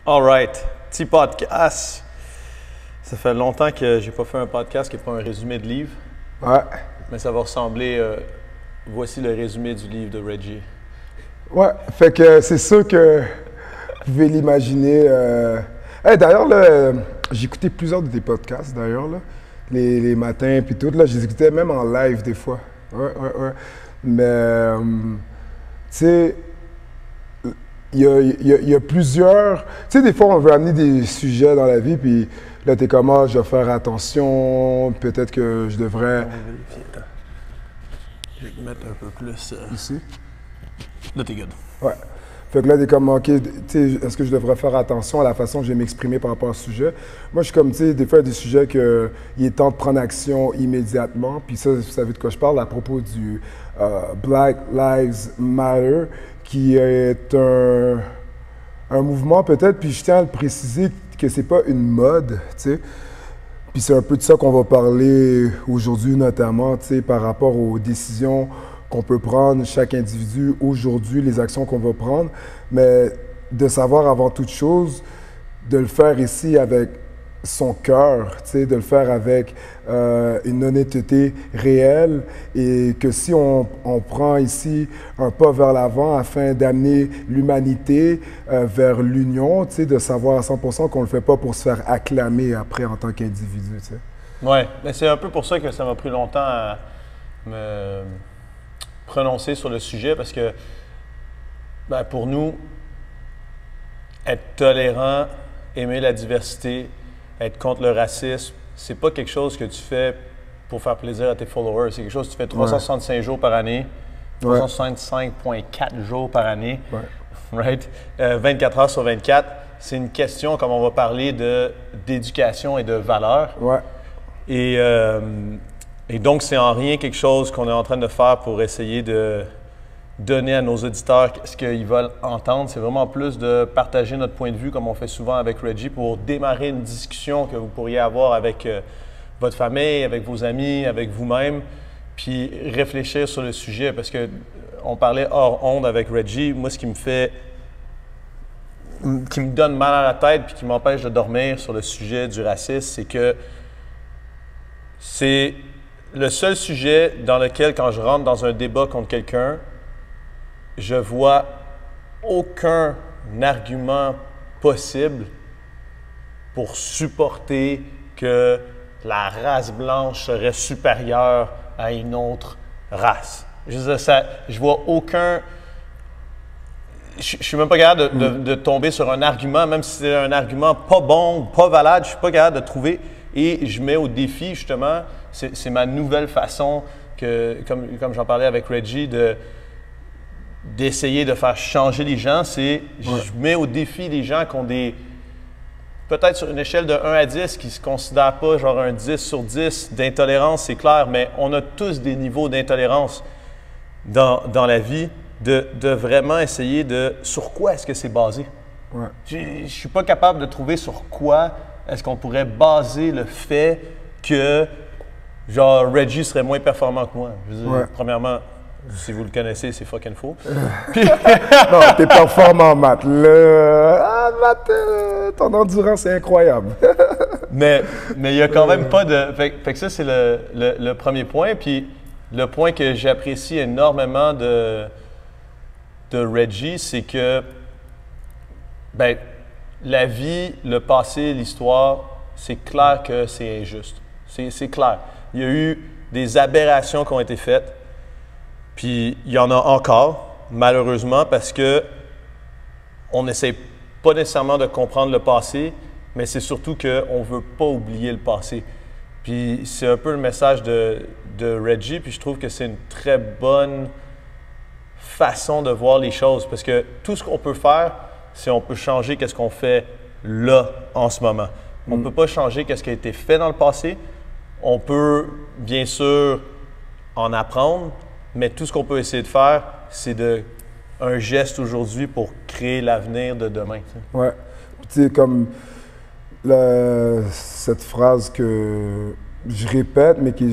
All right, petit podcast. Ça fait longtemps que j'ai pas fait un podcast qui n'est pas un résumé de livre. Ouais. Mais ça va ressembler, voici le résumé du livre de Reggie. Ouais, fait que c'est sûr que vous pouvez l'imaginer. Hey, d'ailleurs, là, j'ai écouté plusieurs de tes podcasts, d'ailleurs, là, les matins puis tout. Là, je les écoutais même en live des fois. Ouais. Mais, tu sais, il y a plusieurs... Tu sais, des fois, on veut amener des sujets dans la vie, puis là, t'es comme, ah, je vais faire attention, peut-être que je devrais... Je vais te mettre un peu plus... Ici? Là, t'es good. Ouais. Fait que là, t'es comme, OK, tu sais, est-ce que je devrais faire attention à la façon que je vais m'exprimer par rapport au sujet? Moi, je suis comme, tu sais, des fois, il y a des sujets qu'il est temps de prendre action immédiatement. Puis ça, vous savez de quoi je parle à propos du Black Lives Matter, qui est un mouvement peut-être, puis je tiens à le préciser que c'est pas une mode, tu sais. Puis c'est un peu de ça qu'on va parler aujourd'hui, notamment, tu sais, par rapport aux décisions qu'on peut prendre, chaque individu aujourd'hui, les actions qu'on va prendre, mais de savoir avant toute chose, de le faire ici avec son cœur, tu sais, de le faire avec une honnêteté réelle, et que si on prend ici un pas vers l'avant afin d'amener l'humanité vers l'union, tu sais, de savoir à 100% qu'on ne le fait pas pour se faire acclamer après en tant qu'individu, tu sais. Oui, mais c'est un peu pour ça que ça m'a pris longtemps à me prononcer sur le sujet, parce que ben, pour nous, être tolérant, aimer la diversité, être contre le racisme, c'est pas quelque chose que tu fais pour faire plaisir à tes followers. C'est quelque chose que tu fais 365 jours par année, 365,4 jours par année, right? 24 heures sur 24. C'est une question, comme on va parler, d'éducation et de valeurs. Ouais. Et donc, c'est en rien quelque chose qu'on est en train de faire pour essayer de donner à nos auditeurs ce qu'ils veulent entendre. C'est vraiment plus de partager notre point de vue, comme on fait souvent avec Reggie, pour démarrer une discussion que vous pourriez avoir avec votre famille, avec vos amis, avec vous-même, puis réfléchir sur le sujet. Parce que on parlait hors onde avec Reggie. Moi, ce qui me donne mal à la tête puis qui m'empêche de dormir sur le sujet du racisme, c'est que c'est le seul sujet dans lequel, quand je rentre dans un débat contre quelqu'un, je vois aucun argument possible pour supporter que la race blanche serait supérieure à une autre race. Je vois aucun... Je suis même pas capable de tomber sur un argument, même si c'est un argument pas bon, pas valable, je suis pas capable de trouver. Et je mets au défi, justement, c'est ma nouvelle façon, comme j'en parlais avec Reggie, d'essayer de faire changer les gens. Je mets au défi les gens qui ont peut-être sur une échelle de 1 à 10, qui ne se considèrent pas genre un 10 sur 10 d'intolérance, c'est clair, mais on a tous des niveaux d'intolérance dans la vie, de vraiment essayer sur quoi est-ce que c'est basé. Ouais. Je ne suis pas capable de trouver sur quoi est-ce qu'on pourrait baser le fait que, genre, Reggie serait moins performant que moi. Je veux dire, premièrement, si vous le connaissez, c'est fucking faux. Non, t'es performant en maths. Maths, ton endurance est incroyable. mais il n'y a quand même pas de... Fait que ça, c'est le premier point. Puis le point que j'apprécie énormément de Reggie, c'est que, ben, la vie, le passé, l'histoire, c'est clair que c'est injuste. C'est clair. Il y a eu des aberrations qui ont été faites, puis il y en a encore, malheureusement, parce que on n'essaie pas nécessairement de comprendre le passé, mais c'est surtout qu'on ne veut pas oublier le passé. Puis c'est un peu le message de Reggie, puis je trouve que c'est une très bonne façon de voir les choses, parce que tout ce qu'on peut faire, c'est on peut changer qu'est-ce qu'on fait là, en ce moment. On ne peut pas changer qu'est-ce qui a été fait dans le passé. On peut, bien sûr, en apprendre, mais tout ce qu'on peut essayer de faire, c'est un geste aujourd'hui pour créer l'avenir de demain. T'sais. Ouais. Tu sais, comme cette phrase que je répète, mais qui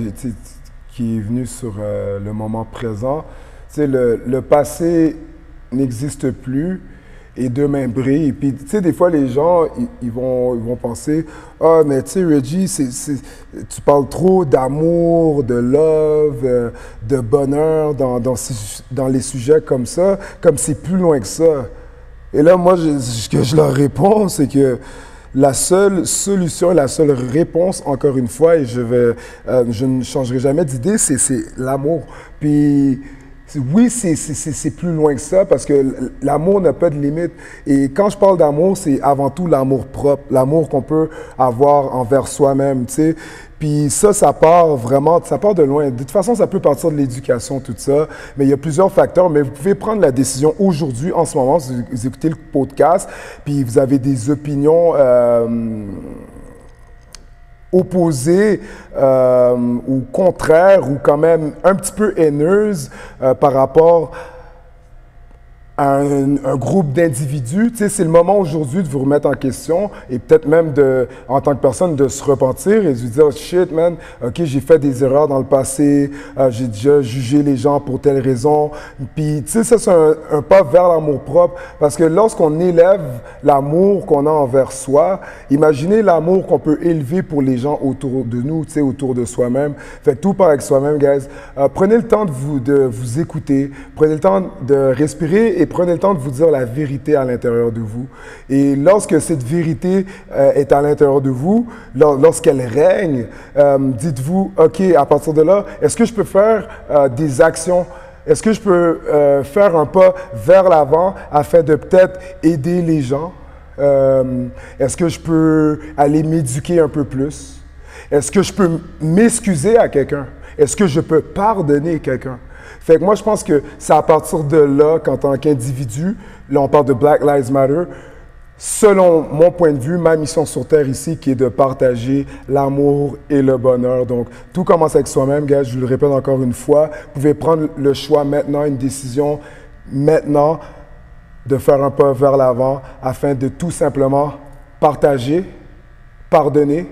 est venue sur le moment présent, tu sais, le passé n'existe plus et deux mains brillent. Et puis, tu sais, des fois, les gens, ils vont penser, ah, mais tu sais, Reggie, tu parles trop d'amour, de love, de bonheur dans les sujets comme ça, comme c'est plus loin que ça. Et là, moi, ce que je leur réponds, c'est que la seule solution, la seule réponse, encore une fois, et je ne changerai jamais d'idée, c'est l'amour. Puis, oui, c'est plus loin que ça parce que l'amour n'a pas de limite. Et quand je parle d'amour, c'est avant tout l'amour propre, l'amour qu'on peut avoir envers soi-même, tu sais. Puis ça part vraiment, ça part de loin. De toute façon, ça peut partir de l'éducation, tout ça, mais il y a plusieurs facteurs. Mais vous pouvez prendre la décision aujourd'hui, en ce moment, si vous écoutez le podcast, puis vous avez des opinions opposées ou contraires ou quand même un petit peu haineuses par rapport à un groupe d'individus. Tu sais, c'est le moment aujourd'hui de vous remettre en question et peut-être même en tant que personne de se repentir et de vous dire « Shit, man, OK, j'ai fait des erreurs dans le passé, j'ai déjà jugé les gens pour telle raison. » Puis, tu sais, ça, c'est un pas vers l'amour-propre parce que lorsqu'on élève l'amour qu'on a envers soi, imaginez l'amour qu'on peut élever pour les gens autour de nous, tu sais, autour de soi-même. Faites tout par avec soi-même, guys. Prenez le temps de vous écouter, prenez le temps de respirer et prenez le temps de vous dire la vérité à l'intérieur de vous. Et lorsque cette vérité est à l'intérieur de vous, lorsqu'elle règne, dites-vous, OK, à partir de là, est-ce que je peux faire des actions? Est-ce que je peux faire un pas vers l'avant afin de peut-être aider les gens? Est-ce que je peux aller m'éduquer un peu plus? Est-ce que je peux m'excuser à quelqu'un? Est-ce que je peux pardonner quelqu'un? Fait que moi, je pense que c'est à partir de là qu'en tant qu'individu, là, on parle de Black Lives Matter, selon mon point de vue, ma mission sur Terre ici, qui est de partager l'amour et le bonheur. Donc, tout commence avec soi-même, gars, je vous le répète encore une fois. Vous pouvez prendre le choix maintenant, une décision maintenant, de faire un pas vers l'avant afin de tout simplement partager, pardonner,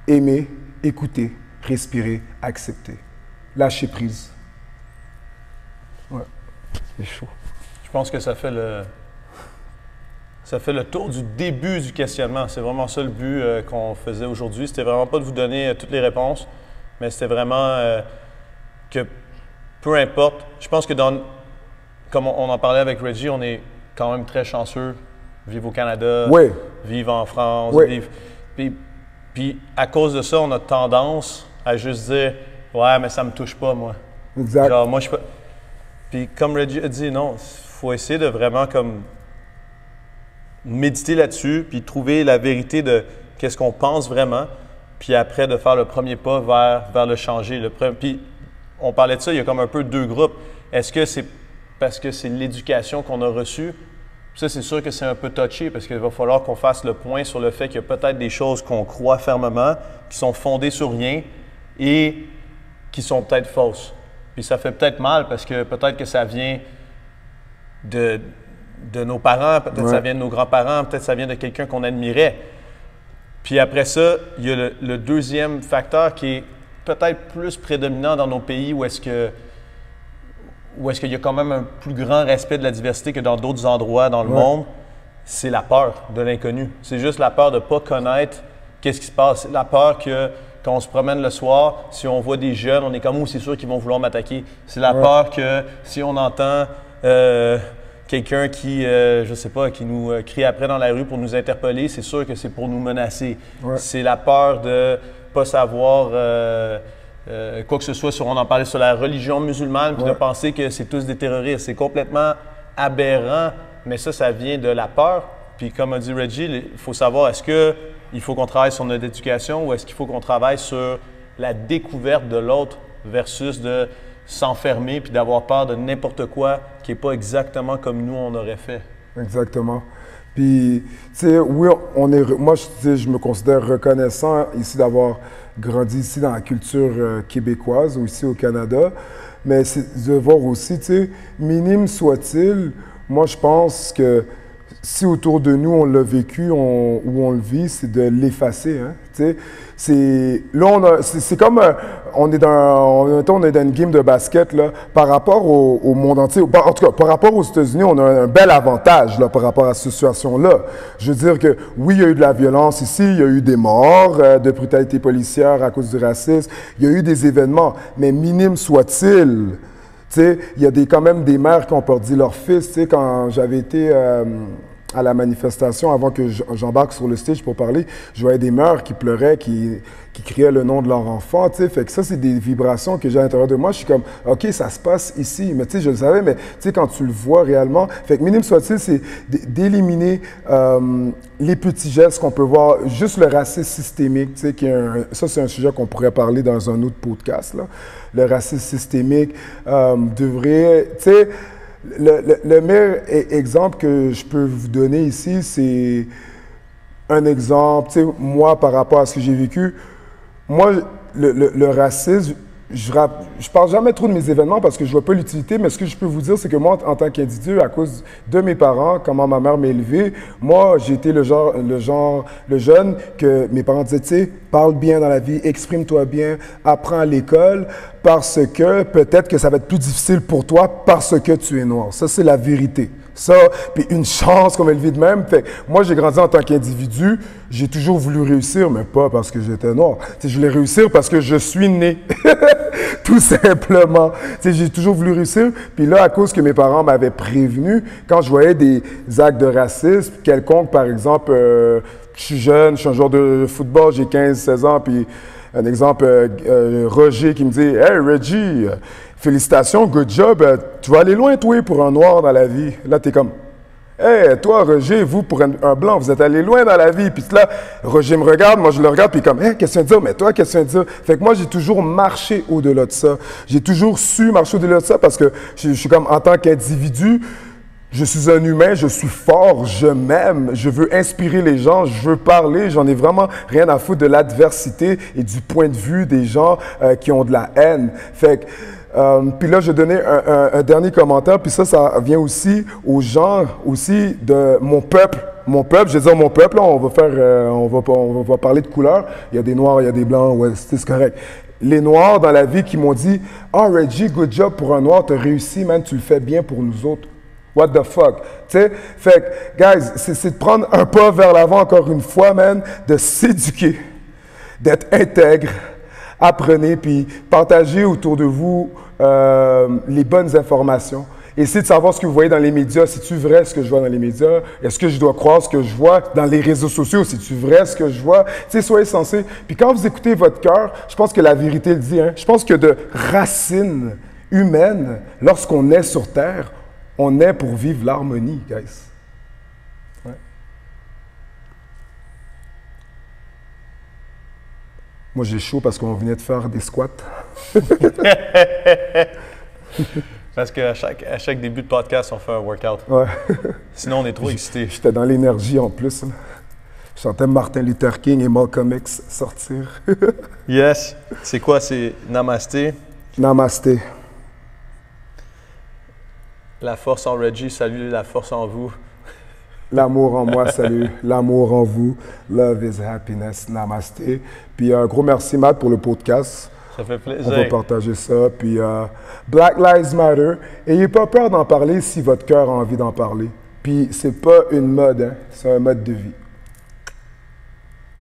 aimer, écouter, respirer, accepter, lâcher prise. Ouais, c'est chaud. Je pense que ça fait le tour du début du questionnement. C'est vraiment ça le but qu'on faisait aujourd'hui. C'était vraiment pas de vous donner toutes les réponses, mais c'était vraiment que peu importe. Je pense que comme on en parlait avec Reggie, on est quand même très chanceux. Vivre au Canada, oui. Vivre en France, oui. Puis à cause de ça, on a tendance à juste dire « Ouais, mais ça me touche pas, moi. » Exact. Genre, moi, je peux... Puis comme Reggie a dit, non, il faut essayer de vraiment comme méditer là-dessus, puis trouver la vérité de qu'est-ce qu'on pense vraiment, puis après de faire le premier pas vers le changer. Puis on parlait de ça, il y a comme un peu deux groupes. Est-ce que c'est parce que c'est l'éducation qu'on a reçue? Ça, c'est sûr que c'est un peu touché parce qu'il va falloir qu'on fasse le point sur le fait qu'il y a peut-être des choses qu'on croit fermement, qui sont fondées sur rien et qui sont peut-être fausses. Puis ça fait peut-être mal parce que peut-être que ça vient de nos parents, peut-être que ça vient de nos grands-parents, peut-être que ça vient de quelqu'un qu'on admirait. Puis après ça, il y a le deuxième facteur qui est peut-être plus prédominant dans nos pays où est-ce qu'il y a quand même un plus grand respect de la diversité que dans d'autres endroits dans le monde, c'est la peur de l'inconnu. C'est juste la peur de ne pas connaître qu'est-ce qui se passe. C'est la peur que quand on se promène le soir, si on voit des jeunes, on est comme « Oh, c'est sûr qu'ils vont vouloir m'attaquer ». C'est la peur que si on entend quelqu'un qui, je sais pas, qui nous crie après dans la rue pour nous interpeller, c'est sûr que c'est pour nous menacer. C'est la peur de ne pas savoir quoi que ce soit on en parlait sur la religion musulmane, puis de penser que c'est tous des terroristes. C'est complètement aberrant, mais ça vient de la peur. Puis comme a dit Reggie, il faut savoir, est-ce qu'il faut qu'on travaille sur notre éducation ou est-ce qu'il faut qu'on travaille sur la découverte de l'autre versus de s'enfermer puis d'avoir peur de n'importe quoi qui n'est pas exactement comme nous on aurait fait. Exactement. Puis, tu sais, oui, moi, je me considère reconnaissant ici d'avoir grandi ici dans la culture québécoise ou ici au Canada, mais c'est de voir aussi, tu sais, minime soit-il, moi, je pense que si autour de nous on l'a vécu ou on le vit, c'est de l'effacer. Hein, c'est comme on est dans une game de basket là, par rapport au monde entier. En tout cas, par rapport aux États-Unis, on a un bel avantage là, par rapport à cette situation-là. Je veux dire que oui, il y a eu de la violence ici, il y a eu des morts de brutalité policière à cause du racisme, il y a eu des événements, mais minimes soient-ils. Il y a quand même des mères qui ont perdu leur fils. Quand j'avais été à la manifestation, avant que j'embarque sur le stage pour parler, je voyais des mères qui pleuraient, qui criaient le nom de leur enfant. Fait que ça, c'est des vibrations que j'ai à l'intérieur de moi. Je suis comme, OK, ça se passe ici. Mais je le savais, mais quand tu le vois réellement, fait que minime soit-il, c'est d'éliminer les petits gestes qu'on peut voir, juste le racisme systémique. Ça, c'est un sujet qu'on pourrait parler dans un autre podcast. Là. Le racisme systémique devrait... Le meilleur exemple que je peux vous donner ici, c'est un exemple, moi, par rapport à ce que j'ai vécu. Moi, le racisme, je parle jamais trop de mes événements parce que je vois pas l'utilité, mais ce que je peux vous dire, c'est que moi, en tant qu'individu, à cause de mes parents, comment ma mère m'a élevé, moi, j'ai été le jeune que mes parents disaient, tu sais, parle bien dans la vie, exprime-toi bien, apprends à l'école, parce que peut-être que ça va être plus difficile pour toi parce que tu es noir. Ça, c'est la vérité. Ça, puis une chance qu'on m'a élevé de même. Fait, moi, j'ai grandi en tant qu'individu, j'ai toujours voulu réussir, mais pas parce que j'étais noir. Je voulais réussir parce que je suis né, tout simplement. J'ai toujours voulu réussir. Puis là, à cause que mes parents m'avaient prévenu, quand je voyais des actes de racisme quelconque, par exemple, je suis jeune, je suis un joueur de football, j'ai 15-16 ans, puis un exemple, Roger qui me dit « Hey, Reggie, félicitations, good job, tu vas aller loin, toi, pour un noir dans la vie. » Là, tu es comme « Hey, toi, Roger, vous, pour un blanc, vous êtes allé loin dans la vie. » Puis là, Roger me regarde, moi, je le regarde, puis comme « Hey, qu'est-ce que tu veux dire? Mais toi, qu'est-ce que tu veux dire? » Fait que moi, j'ai toujours marché au-delà de ça. J'ai toujours su marcher au-delà de ça parce que je suis comme, en tant qu'individu, je suis un humain, je suis fort, je m'aime, je veux inspirer les gens, je veux parler, j'en ai vraiment rien à foutre de l'adversité et du point de vue des gens qui ont de la haine. Fait que, puis là, je donnais un dernier commentaire, puis ça vient aussi aux gens, aussi de mon peuple. Mon peuple, je vais dire mon peuple, là, on va parler de couleurs. Il y a des noirs, il y a des blancs, ouais, c'est correct. Les noirs dans la vie qui m'ont dit « Ah, Reggie, good job pour un noir, t'as réussi, man, tu le fais bien pour nous autres. » What the fuck? Tu sais? Fait que, guys, c'est de prendre un pas vers l'avant encore une fois, man, de s'éduquer, d'être intègre, apprenez, puis partagez autour de vous les bonnes informations. Essayez de savoir ce que vous voyez dans les médias. C'est-tu vrai ce que je vois dans les médias? Est-ce que je dois croire ce que je vois dans les réseaux sociaux? C'est-tu vrai ce que je vois? Tu sais, soyez sensés. Puis quand vous écoutez votre cœur, je pense que la vérité le dit, hein? Je pense que de racines humaines, lorsqu'on est sur Terre, on est pour vivre l'harmonie, guys. Ouais. Moi, j'ai chaud parce qu'on venait de faire des squats. Parce qu'à chaque début de podcast, on fait un workout. Ouais. Sinon, on est trop excités. J'étais dans l'énergie en plus. Là. Je sentais Martin Luther King et Malcolm X sortir. Yes. C'est quoi? C'est Namasté? Namasté. La force en Reggie, salut la force en vous. L'amour en moi, salut. L'amour en vous. Love is happiness. Namasté. Puis un gros merci, Matt, pour le podcast. Ça fait plaisir. On va partager ça. Puis Black Lives Matter. Ayez pas peur d'en parler si votre cœur a envie d'en parler. Puis c'est pas une mode, hein? C'est un mode de vie.